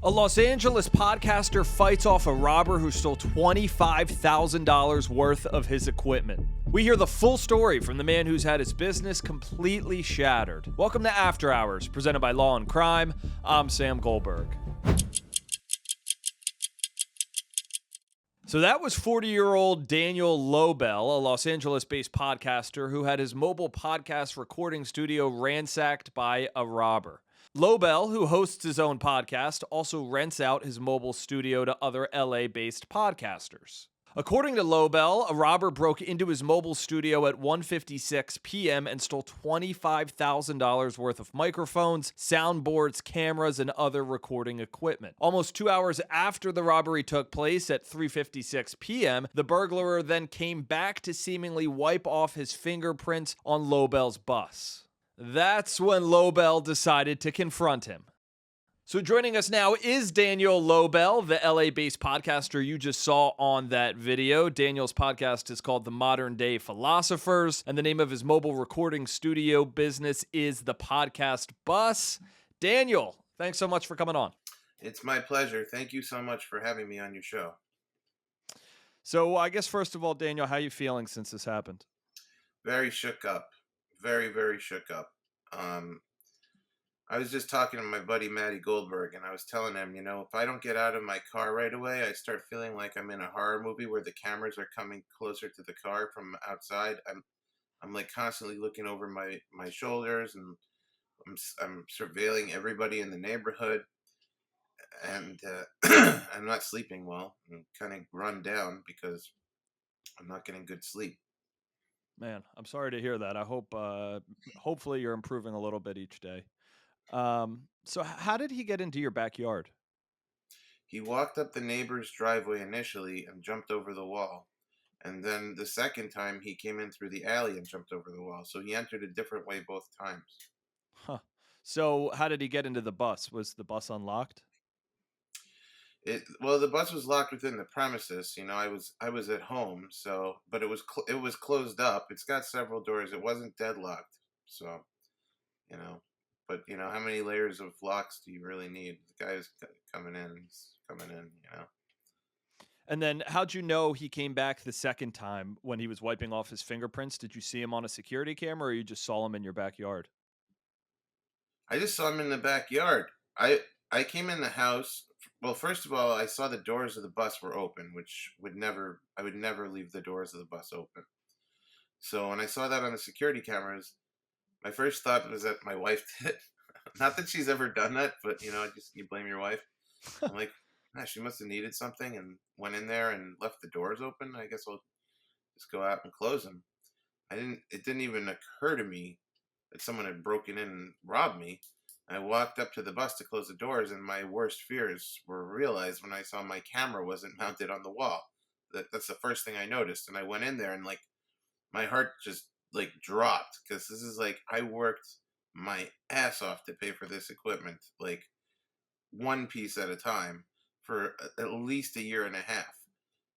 A Los Angeles podcaster fights off a robber who stole $25,000 worth of his equipment. We hear the full story from the man who's had his business completely shattered. Welcome to After Hours, presented by Law&Crime. I'm Sam Goldberg. So that was 40-year-old Daniel Lobell, a Los Angeles-based podcaster who had his mobile podcast recording studio ransacked by a robber. Lobel, who hosts his own podcast, also rents out his mobile studio to other LA-based podcasters. According to Lobel, a robber broke into his mobile studio at 1:56 p.m. and stole $25,000 worth of microphones, soundboards, cameras, and other recording equipment. Almost 2 hours after the robbery took place at 3:56 p.m., the burglar then came back to seemingly wipe off his fingerprints on Lobel's bus. That's when Lobel decided to confront him. So joining us now is Daniel Lobell, the LA-based podcaster you just saw on that video. Daniel's podcast is called The Modern Day Philosophers, and the name of his mobile recording studio business is The Podcast Bus. Daniel, thanks so much for coming on. It's my pleasure. Thank you so much for having me on your show. So I guess first of all, Daniel, how are you feeling since this happened? Very shook up. Very, very shook up. I was just talking to my buddy Matty Goldberg, and I was telling him, if I don't get out of my car right away, I start feeling like I'm in a horror movie where the cameras are coming closer to the car from outside. I'm like constantly looking over my shoulders, and I'm surveilling everybody in the neighborhood, and I'm not sleeping well. I'm kind of run down because I'm not getting good sleep. Man, I'm sorry to hear that. I hope, hopefully you're improving a little bit each day. So how did he get into your backyard? He walked up the neighbor's driveway initially and jumped over the wall. And then the second time he came in through the alley and jumped over the wall. So he entered a different way both times. Huh. So how did he get into the bus? Was the bus unlocked? Well, the bus was locked within the premises. I was at home, but it was closed up. It's got several doors. It wasn't deadlocked. So, but how many layers of locks do you really need? The guy is coming in. He's coming in. And then how'd you know he came back the second time when he was wiping off his fingerprints? Did you see him on a security camera, or you just saw him in your backyard? I just saw him in the backyard. I came in the house. Well, first of all, I saw the doors of the bus were open, which I would never leave the doors of the bus open. So when I saw that on the security cameras, my first thought was that my wife did it. Not that she's ever done that, but you blame your wife. I'm like, she must have needed something and went in there and left the doors open. I guess I'll just go out and close them. It didn't even occur to me that someone had broken in and robbed me. I walked up to the bus to close the doors, and my worst fears were realized when I saw my camera wasn't mounted on the wall. That's the first thing I noticed, and I went in there, and my heart just dropped, because this is I worked my ass off to pay for this equipment, one piece at a time, for at least a year and a half.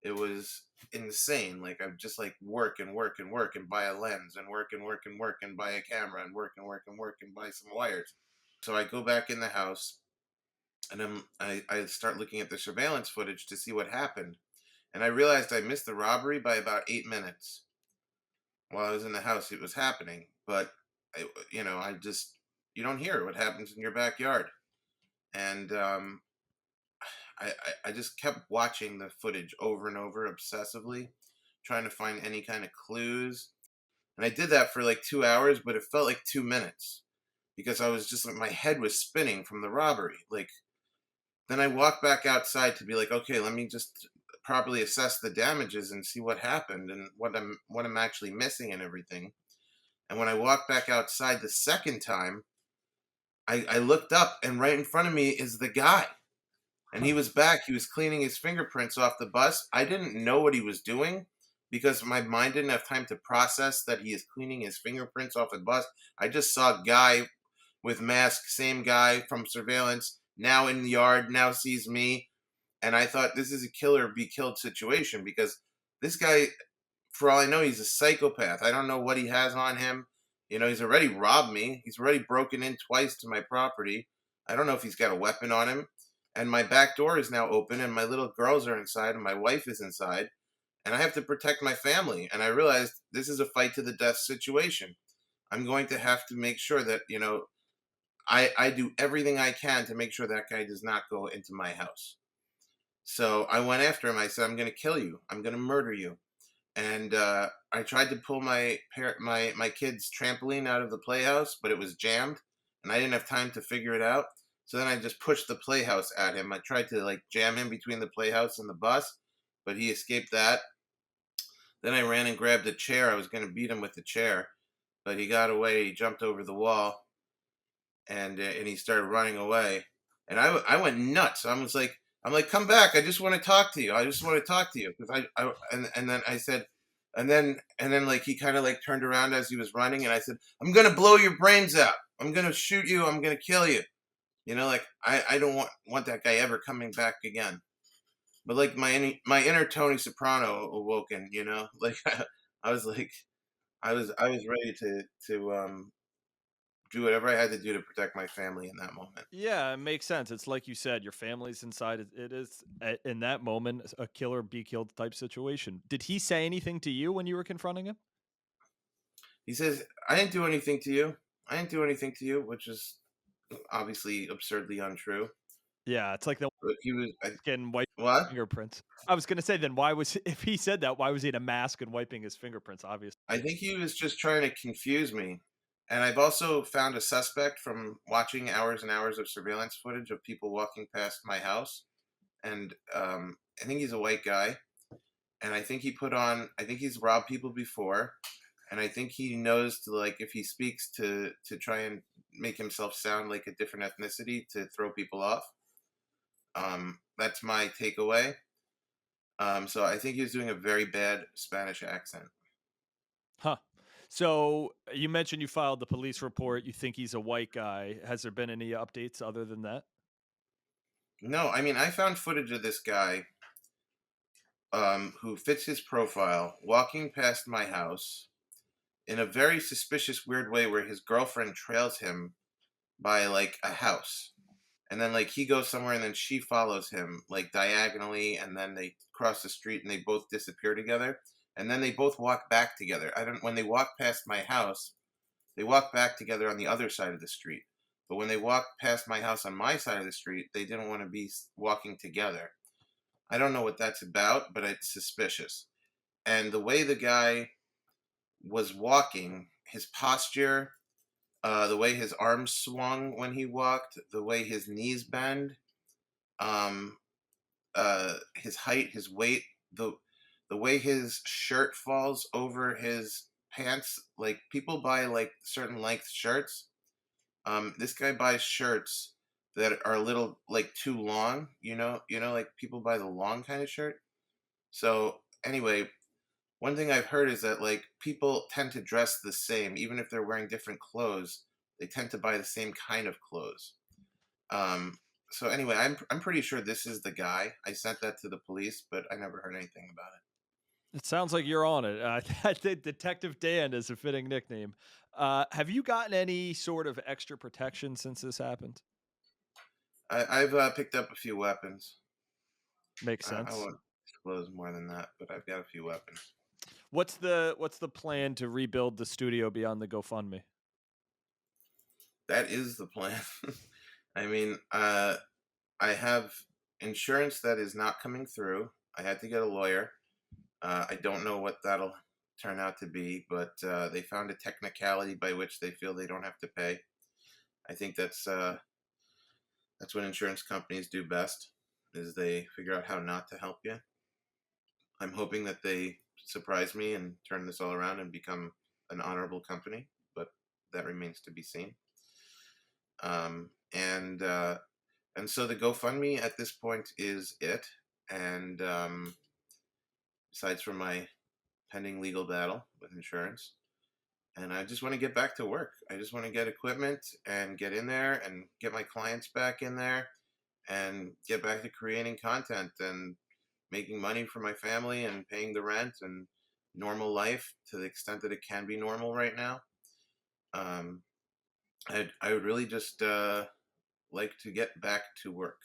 It was insane. I just work and work and work and buy a lens and work and work and work and buy a camera and work and work and work and buy some wires. So I go back in the house, and I start looking at the surveillance footage to see what happened. And I realized I missed the robbery by about 8 minutes. While I was in the house, it was happening. But, you don't hear what happens in your backyard. And I just kept watching the footage over and over obsessively, trying to find any kind of clues. And I did that for 2 hours, but it felt like 2 minutes. Because I was just my head was spinning from the robbery. Then I walked back outside to be okay, let me just properly assess the damages and see what happened and what I'm actually missing and everything. And when I walked back outside the second time, I looked up, and right in front of me is the guy. And he was back. He was cleaning his fingerprints off the bus. I didn't know what he was doing, because my mind didn't have time to process that he is cleaning his fingerprints off the bus. I just saw a guy with mask, same guy from surveillance, now in the yard, now sees me. And I thought, this is a killer be killed situation, because this guy, for all I know, he's a psychopath. I don't know what he has on him. He's already robbed me. He's already broken in twice to my property. I don't know if he's got a weapon on him. and my back door is now open, and my little girls are inside, and my wife is inside, and I have to protect my family. And I realized this is a fight to the death situation. I'm going to have to make sure that, I do everything I can to make sure that guy does not go into my house. So I went after him. I said, I'm going to kill you. I'm going to murder you. And I tried to pull my kid's trampoline out of the playhouse, but it was jammed, and I didn't have time to figure it out. So then I just pushed the playhouse at him. I tried to like jam him between the playhouse and the bus, but he escaped that. Then I ran and grabbed a chair. I was going to beat him with the chair, but he got away. He jumped over the wall, and he started running away. And I went nuts. I'm like, come back. I just want to talk to you. I just want to talk to you because and then I said, and then like he kind of like turned around as he was running, and I said, I'm gonna blow your brains out. I'm gonna shoot you. I'm gonna kill you. Like I don't want that guy ever coming back again. But like my inner Tony Soprano awoken. Like I was like I was ready to do whatever I had to do to protect my family in that moment. Yeah, it makes sense. It's like you said, your family's inside. It is in that moment a kill or be killed type situation. Did he say anything to you when you were confronting him? He says, I didn't do anything to you. I didn't do anything to you, which is obviously absurdly untrue. Yeah, it's like the But he was, getting white what? fingerprints. I was gonna say, then why was if he said that, why was he in a mask and wiping his fingerprints? Obviously. I think he was just trying to confuse me. And I've also found a suspect from watching hours and hours of surveillance footage of people walking past my house. And I think he's a white guy. And I think he's robbed people before. And I think he knows to, like, if he speaks to try and make himself sound like a different ethnicity to throw people off. That's my takeaway. So I think he was doing a very bad Spanish accent. Huh. So you mentioned you filed the police report. You think he's a white guy. Has there been any updates other than that? No, I mean, I found footage of this guy who fits his profile walking past my house in a very suspicious, weird way where his girlfriend trails him by like a house. And then like he goes somewhere and then she follows him like diagonally, and then they cross the street and they both disappear together. And then they both walk back together. I don't when they walk past my house, they walk back together on the other side of the street. But when they walk past my house on my side of the street, they didn't want to be walking together. I don't know what that's about, but it's suspicious. And the way the guy was walking, his posture, the way his arms swung when he walked, the way his knees bend, um, his height, his weight, the way his shirt falls over his pants. Like people buy like certain length shirts. This guy buys shirts that are a little like too long. Like people buy the long kind of shirt. So anyway, one thing I've heard is that like people tend to dress the same, even if they're wearing different clothes. They tend to buy the same kind of clothes. Um, so anyway, I'm pretty sure this is the guy. I sent that to the police, but I never heard anything about It sounds like you're on it. I think Detective Dan is a fitting nickname. Have you gotten any sort of extra protection since this happened? it. I've picked up a few weapons. Makes I sense. won't disclose more than that, but I've got a few weapons. What's the plan to rebuild the studio beyond the GoFundMe? That is the plan. I mean, I have insurance that is not coming through. I had to get a lawyer. I don't know what that'll turn out to be, but they found a technicality by which they feel they don't have to pay. I think that's what insurance companies do best, is they figure out how not to help you. I'm hoping that they surprise me and turn this all around and become an honorable company, but that remains to be seen. Um, and uh, and so the GoFundMe at this point is it. And besides from my pending legal battle with insurance, and I just want to get back to work. I just want to get equipment and get in there and get my clients back in there and get back to creating content and making money for my family and paying the rent and normal life to the extent that it can be normal right now. Um, I would really just like to get back to work.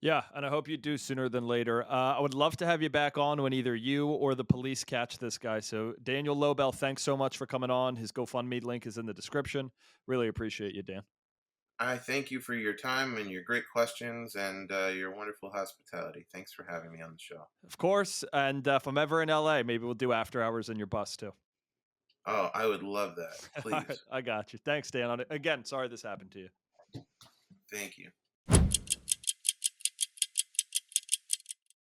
Yeah, and I hope you do sooner than later. I would love to have you back on when either you or the police catch this guy. So, Daniel Lobell, thanks so much for coming on. His GoFundMe link is in the description. Really appreciate you, Dan. I thank you for your time and your great questions and your wonderful hospitality. Thanks for having me on the show. Of course. And if I'm ever in LA, maybe we'll do after hours in your bus too. Oh, I would love that. All right, Please. I got you. Thanks, Dan. Again, sorry this happened to you. Thank you.